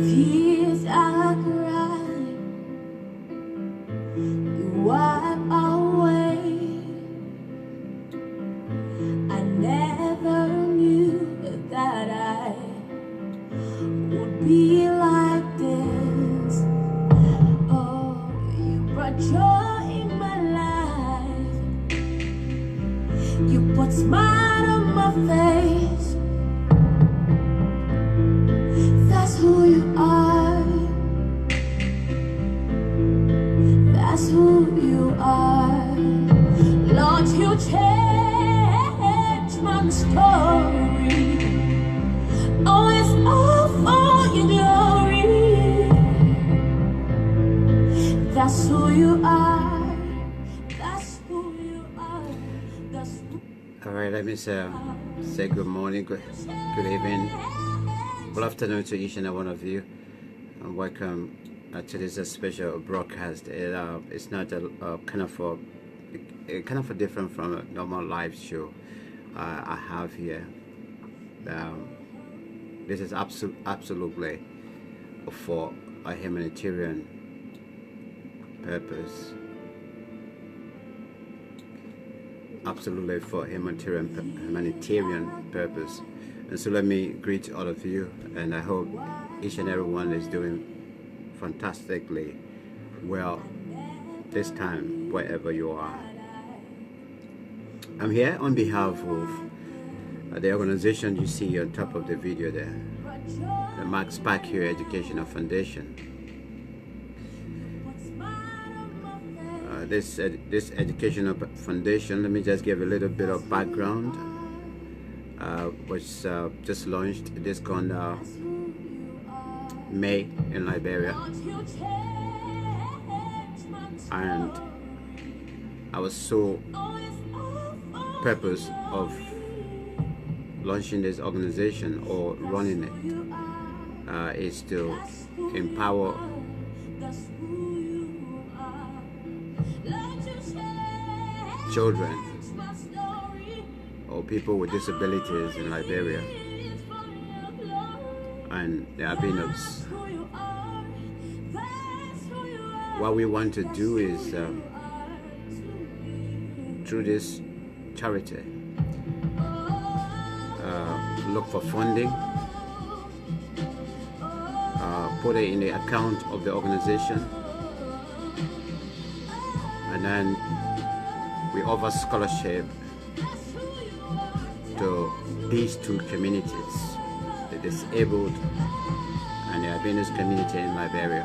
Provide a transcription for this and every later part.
Tears I cry, you wipe away. I never knew that I would be like this. Oh, you brought joy in my life. You put smile on my face. That's who you are. That's who you are. Lord, you change my story. Oh, it's all for your glory. That's who you are. That's who you are. That's who. All right, let me say good morning, good evening, good afternoon to each and every one of you, and welcome to this special broadcast. It's not a kind of a different from a normal live show I have here. This is absolutely for a humanitarian purpose. Absolutely for humanitarian purpose. And so let me greet all of you, and I hope each and everyone is doing fantastically well this time wherever you are. I'm here on behalf of the organization you see on top of the video there, the Kpakio Educational Foundation. This educational foundation, let me just give a little bit of background, was just launched this gone May in Liberia, and I was so purpose of launching this organization or running it is to empower children or people with disabilities in Liberia and their albinos. What we want to do is through this charity look for funding, put it in the account of the organization, and then we offer scholarship to these two communities, the disabled and the albinos community in Liberia.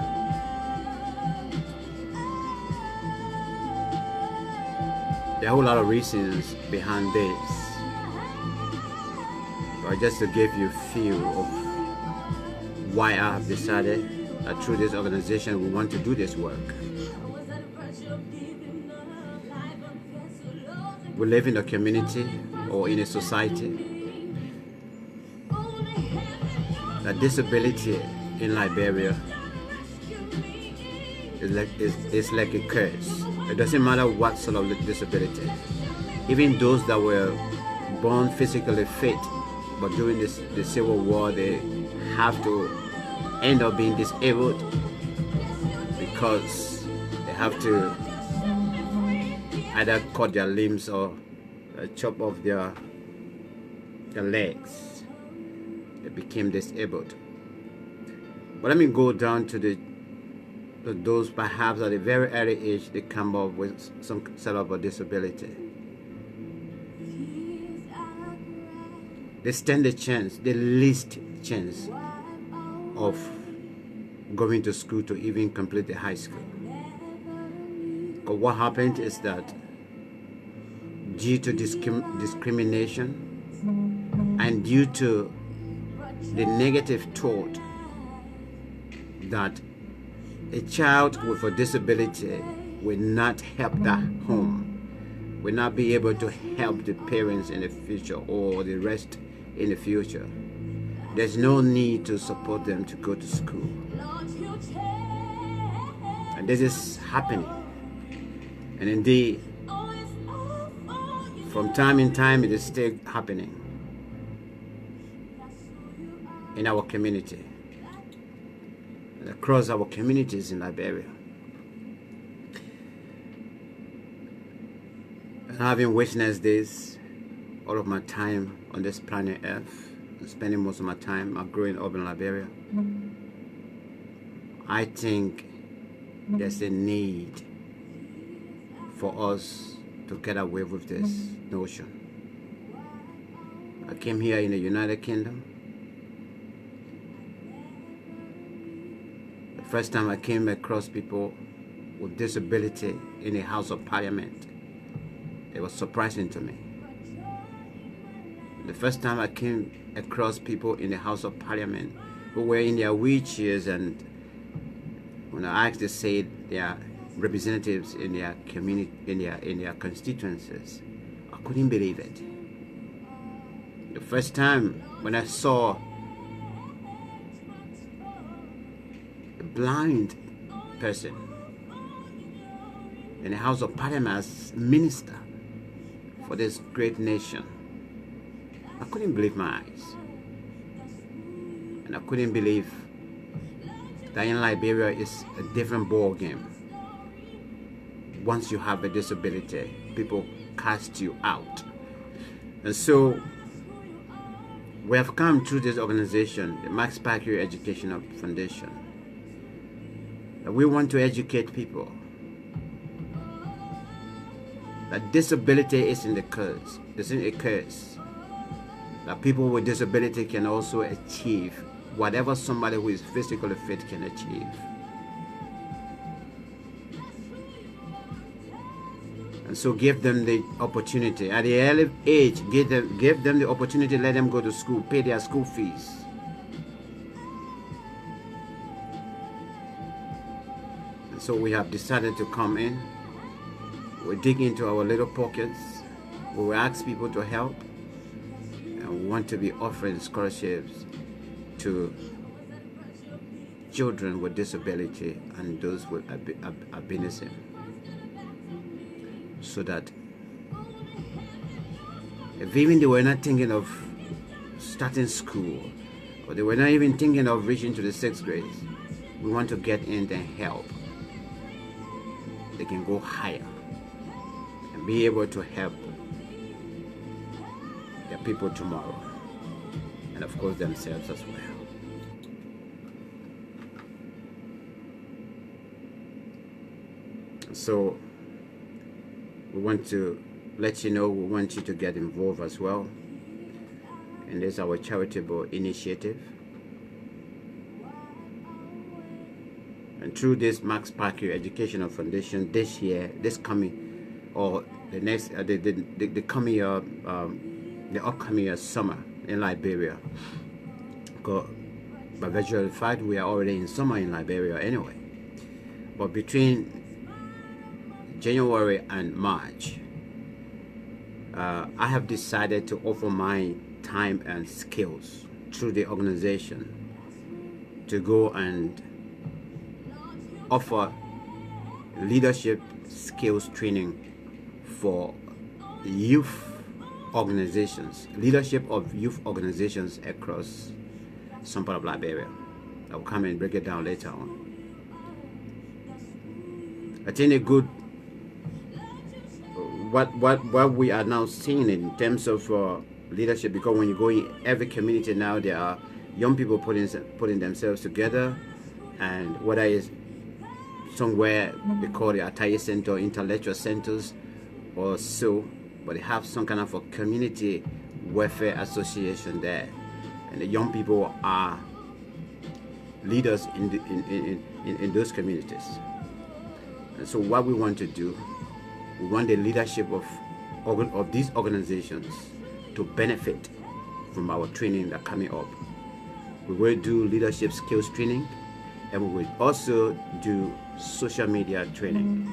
There are a whole lot of reasons behind this, but just to give you a feel of why I have decided that through this organization we want to do this work. We live in a community or in a society that disability in Liberia is like a curse. It doesn't matter what sort of disability. Even those that were born physically fit, but during the Civil War they have to end up being disabled because they have to either cut their limbs or chop off their legs. They became disabled. But let me go down to those perhaps at a very early age they come up with some sort of a disability. They stand the least chance of going to school to even complete the high school. Because what happened is that due to discrimination and due to the negative thought that a child with a disability will not help that home, will not be able to help the parents in the future or the rest in the future, there's no need to support them to go to school. And this is happening. And indeed, from time in time, it is still happening in our community. across our communities in Liberia. And having witnessed this all of my time on this planet Earth, and spending most of my time growing up in Liberia, I think there's a need for us to get away with this notion. I came here in the United Kingdom. The first time I came across people with disability in the House of Parliament, it was surprising to me. The first time I came across people in the House of Parliament who were in their wheelchairs, and when I asked, they said they are representatives in their community, in their constituencies, I couldn't believe it. The first time when I saw a blind person in the House of Parliament as minister for this great nation, I couldn't believe my eyes. And I couldn't believe that in Liberia is a different ball game. Once you have a disability, people cast you out. And so we have come through this organization, the Kpakio Educational Foundation, that we want to educate people that disability isn't a curse. Isn't a curse. That people with disability can also achieve whatever somebody who is physically fit can achieve. And so give them the opportunity. At the early age, give them the opportunity, let them go to school, pay their school fees. And so we have decided to come in. We dig into our little pockets. We will ask people to help. And we want to be offering scholarships to children with disability and those with albinism, so that if even they were not thinking of starting school, or they were not even thinking of reaching to the 6th grade, we want to get in and help. They can go higher and be able to help their people tomorrow, and of course themselves as well. So we want to let you know, we want you to get involved as well in this our charitable initiative. And through this Kpakio Educational Foundation, this year, this coming, or the next, the coming year, the upcoming year summer in Liberia, because by virtue of the fact we are already in summer in Liberia anyway, but between January and March, I have decided to offer my time and skills through the organization to go and offer leadership skills training for youth organizations, leadership of youth organizations across some part of Liberia. I'll come and break it down later on. I think a good what we are now seeing in terms of leadership, because when you go in every community now, there are young people putting themselves together, and whether it's somewhere they call the attire center, intellectual centers or so, but they have some kind of a community welfare association there, and the young people are leaders in those communities. And so what we want to do, we want the leadership of these organizations to benefit from our training that coming up. We will do leadership skills training, and we will also do social media training.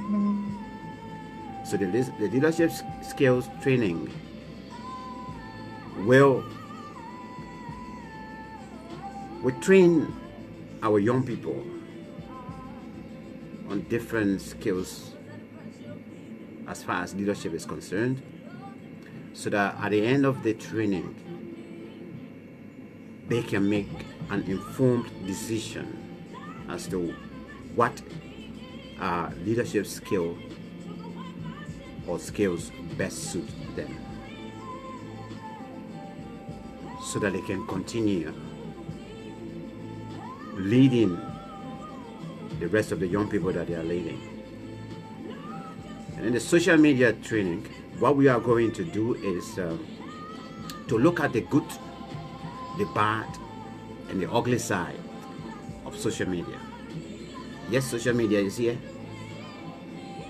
So the leadership skills training we train our young people on different skills as far as leadership is concerned, so that at the end of the training they can make an informed decision as to what leadership skill or skills best suit them, so that they can continue leading the rest of the young people that they are leading. And in the social media training, what we are going to do is to look at the good, the bad, and the ugly side of social media. Yes, social media is here,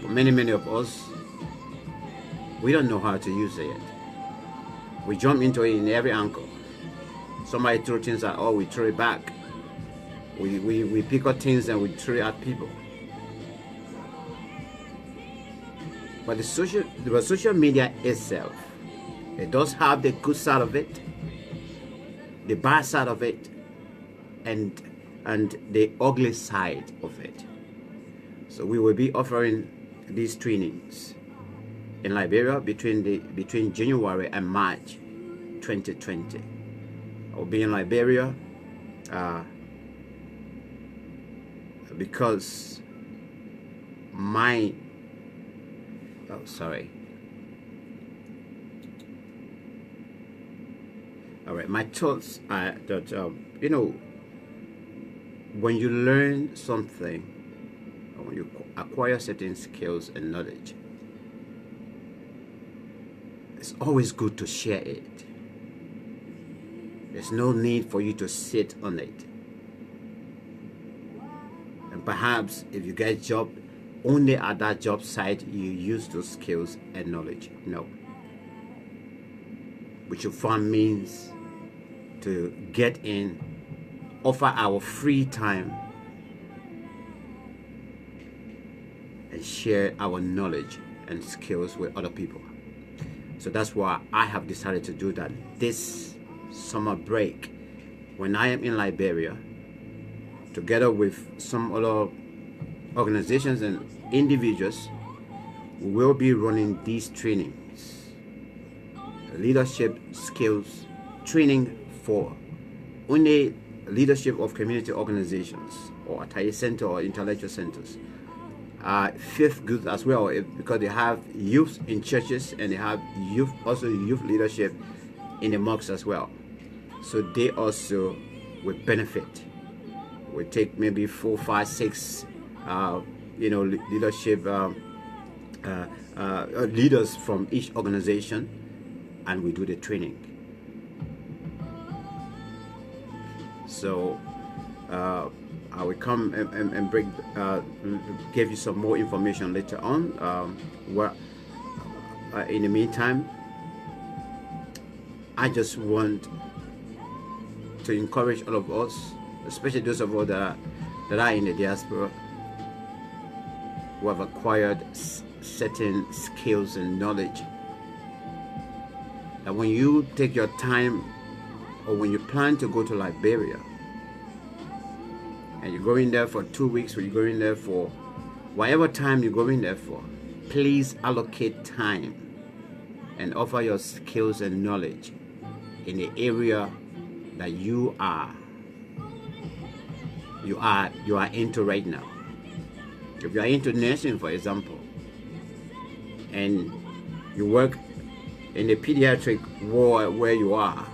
but many of us, we don't know how to use it yet. We jump into it in every angle. Somebody throw things at us, we throw it back. We pick up things and we throw it at people. But the social media itself, it does have the good side of it, the bad side of it, and the ugly side of it. So we will be offering these trainings in Liberia between January and March 2020. I'll be in Liberia because my my thoughts are that when you learn something, or when you acquire certain skills and knowledge, it's always good to share it. There's no need for you to sit on it. And perhaps if you get a job, only at that job site you use those skills and knowledge. No. We should find means to get in, offer our free time, and share our knowledge and skills with other people. So that's why I have decided to do that this summer break. When I am in Liberia, together with some other organizations and individuals, we will be running these trainings, leadership skills training for only leadership of community organizations or Ataye Center or intellectual centers. Fifth group as well, because they have youth in churches and they have youth leadership in the mosques as well. So they also will benefit. We take maybe 4, 5, 6 leadership leaders from each organization, and we do the training. So I will come and give you some more information later on. In the meantime, I just want to encourage all of us, especially those of us that are in the diaspora, who have acquired certain skills and knowledge, that when you take your time, or when you plan to go to Liberia, and you're going there for 2 weeks, or you're going there for whatever time you're going there for, please allocate time and offer your skills and knowledge in the area that you are into right now. If you are into nursing, for example, and you work in the pediatric ward where you are,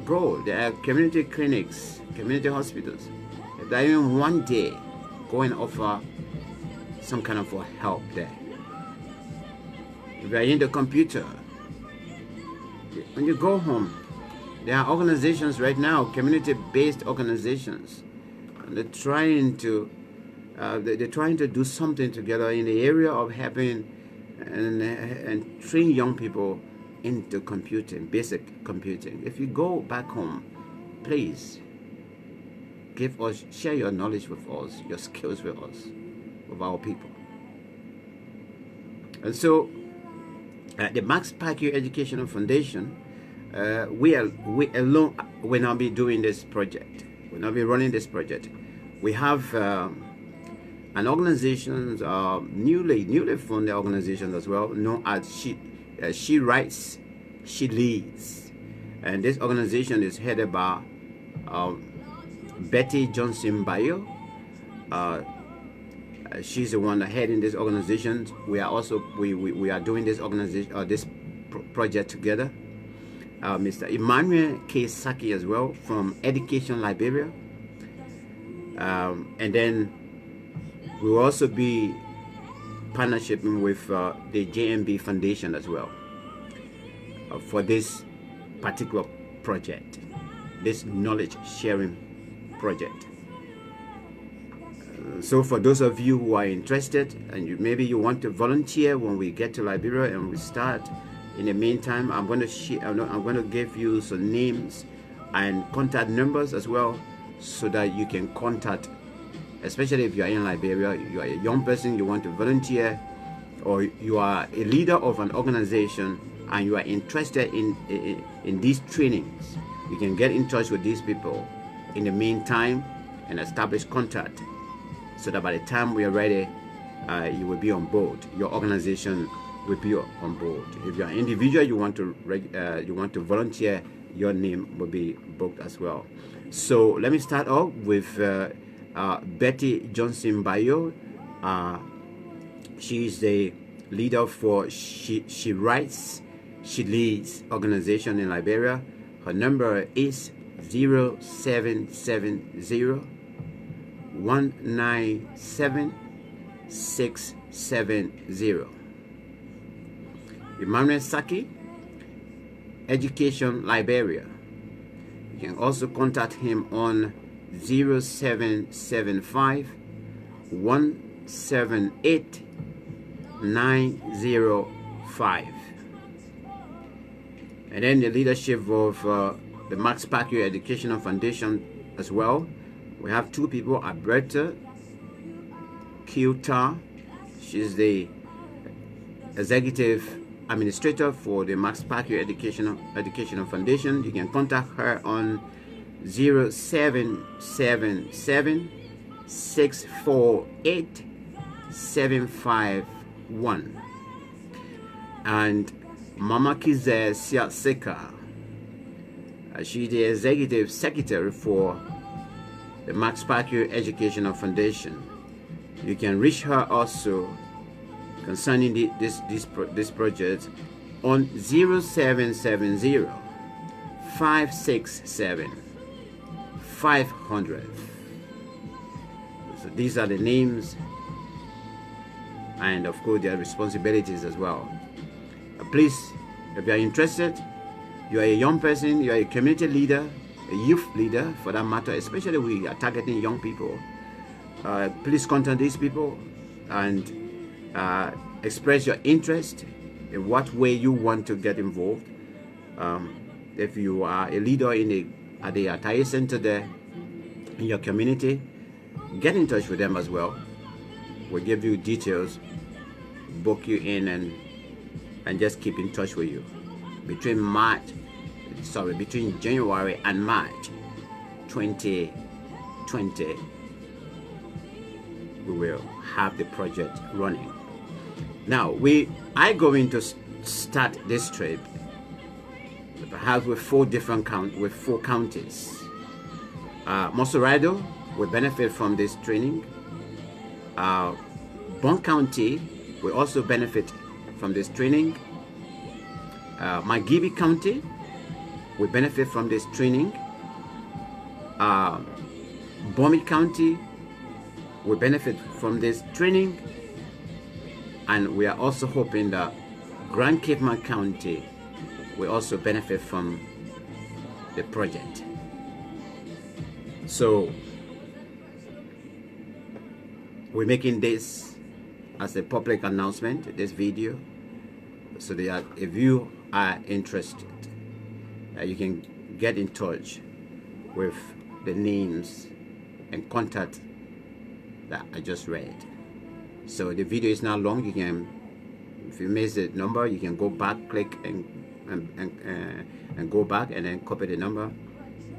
go. There are community clinics, community hospitals. If there even one day, go and offer some kind of help there. If you are in the computer, when you go home, there are organizations right now, community-based organizations, and they're trying to do something together in the area of helping and train young people into computing, basic computing. If you go back home, please share your knowledge with us, your skills with us, with our people. And so, the Kpakio Educational Foundation, we alone will not be doing this project. We'll not be running this project. We have an organization, newly funded organization as well, known as She Writes, She Leads. And this organization is headed by Betty Johnson Bayo. She's the one heading this organization. We are also we are doing this organization this project together. Mr. Emmanuel K. Saki as well from Education Liberia. And then we will also be partnershiping with the JMB Foundation as well for this particular project, this knowledge sharing project. So for those of you who are interested and maybe you want to volunteer when we get to Liberia and we start, in the meantime, I'm going to give you some names and contact numbers as well, so that you can contact, especially if you are in Liberia, you are a young person, you want to volunteer, or you are a leader of an organization and you are interested in these trainings. You can get in touch with these people in the meantime and establish contact, so that by the time we are ready, you will be on board. Your organization will be on board. If you are an individual, you want to volunteer, your name will be booked as well. So let me start off with Betty Johnson Bayo. She is the leader for She Writes, She Leads organization in Liberia. Her number is 0770 197 670. Emmanuel Saki, Education Liberia. You can also contact him on 0775 178 905. And then the leadership of the Kpakio Educational Foundation as well. We have two people, Alberta Kyota. She's the executive administrator for the Kpakio Educational Foundation. You can contact her on 0777 648 751. And Mama Kize Siaseka, she's the executive secretary for the Kpakio Educational Foundation. You can reach her also concerning this project on 0770 567 500. So these are the names and of course their responsibilities as well. Please, if you are interested, you are a young person, you are a community leader, a youth leader for that matter, especially we are targeting young people, please contact these people and express your interest in what way you want to get involved. If you are a leader at the Ataye Center there in your community, get in touch with them as well. We'll give you details, book you in, and just keep in touch with you. Between January and March 2020, we will have the project running. Now we are going to start this trip perhaps with four counties. Mosorado will benefit from this training. Bon County will also benefit from this training. Magibi County will benefit from this training. Bomi County will benefit from this training. And we are also hoping that Grand Cape County will also benefit from the project. So we're making this as a public announcement, this video, so that if you are interested, you can get in touch with the names and contact that I just read. So the video is not long. You can, if you miss the number, you can go back, click and go back and then copy the number,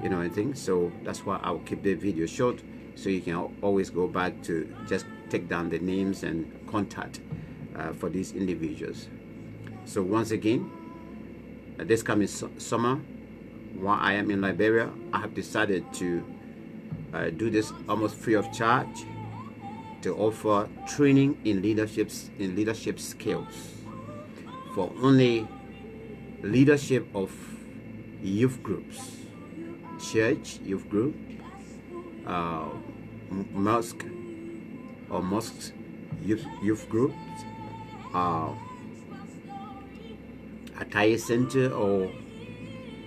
you know, and things. So that's why I'll keep the video short, so you can always go back to just take down the names and contact for these individuals. So once again, this coming summer, while I am in Liberia, I have decided to do this almost free of charge to offer training in leadership skills for only leadership of youth groups, church youth group, mosque or mosques youth groups, attire center or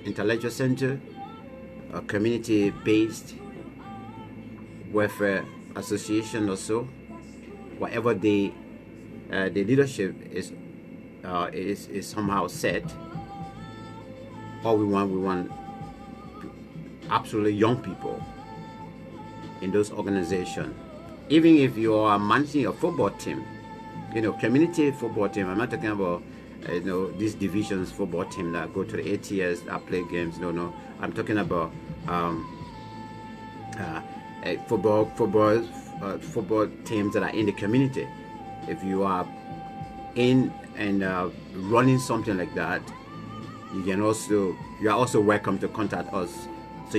intellectual center, a community-based welfare association or so. Whatever the leadership is somehow set. All we want absolutely young people in those organizations. Even if you are managing a football team, community football team. I'm not talking about these divisions football team that go to the ATS that play games. No. I'm talking about football teams that are in the community. If you are in and running something like that, you are also welcome to contact us, so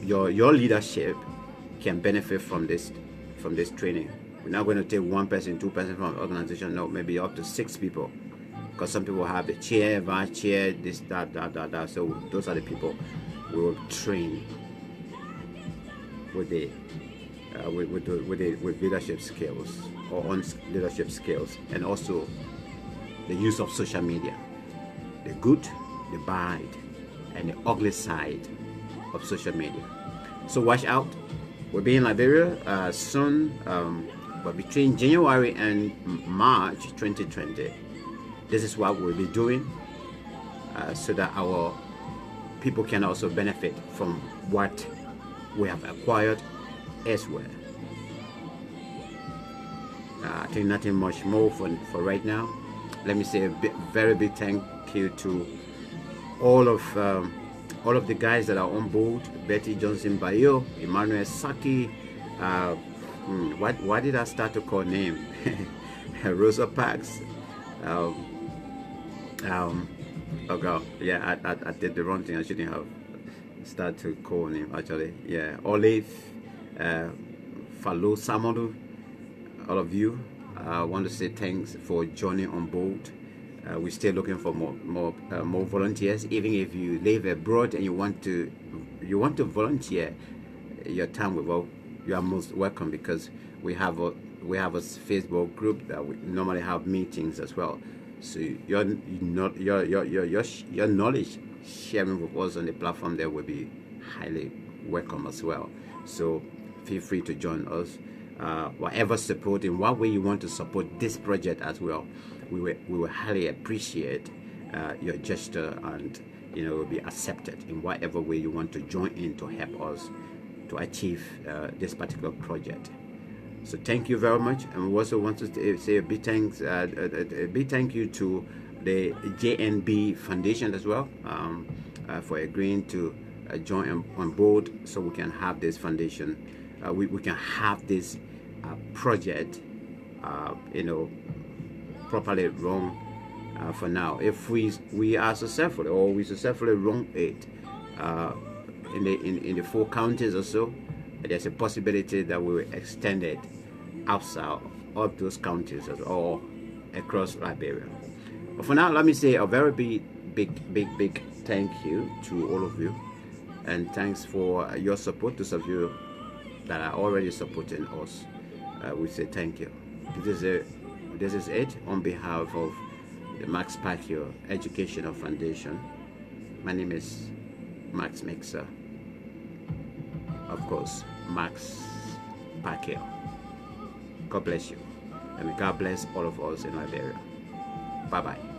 your leadership can benefit from this training. We're not going to take one person, two person from an organization. No, maybe up to 6 people, because some people have the chair, vice chair, this, that. So those are the people we will train with leadership skills, or on leadership skills, and also the use of social media, the good, the bad, and the ugly side of social media. So watch out. We'll be in Liberia soon, but between January and March 2020, this is what we'll be doing, so that our people can also benefit from what we have acquired elsewhere. I think nothing much more for right now. Let me say a very big thank you to all of the guys that are on board. Betty Johnson Bayo, Emmanuel Saki, why did I start to call name? Rosa Parks. Oh god, yeah, I did the wrong thing. I shouldn't have started to call name actually. Yeah, Olive, Falo Samodu, all of you. I want to say thanks for joining on board. We're still looking for more volunteers. Even if you live abroad and you want to volunteer your time with us, you are most welcome, because we have a Facebook group that we normally have meetings as well. So your knowledge sharing with us on the platform there will be highly welcome as well. So feel free to join us. Whatever support, in what way you want to support this project as well, we will highly appreciate your gesture, and will be accepted in whatever way you want to join in to help us to achieve this particular project. So thank you very much, and we also want to say a big thanks, a big thank you to the JNB Foundation as well, for agreeing to join on board, so we can have this foundation. We can have this project, properly run for now. If we are successful, or we successfully run it in the 4 counties or so, there's a possibility that we will extend it outside of those counties or across Liberia. But for now, let me say a very big thank you to all of you, and thanks for your support. Those of you that are already supporting us, we say thank you. This is it on behalf of the Kpakio Educational Foundation. My name is Max Mixer, of course, Kpakio. God bless you, and God bless all of us in Liberia. Bye bye.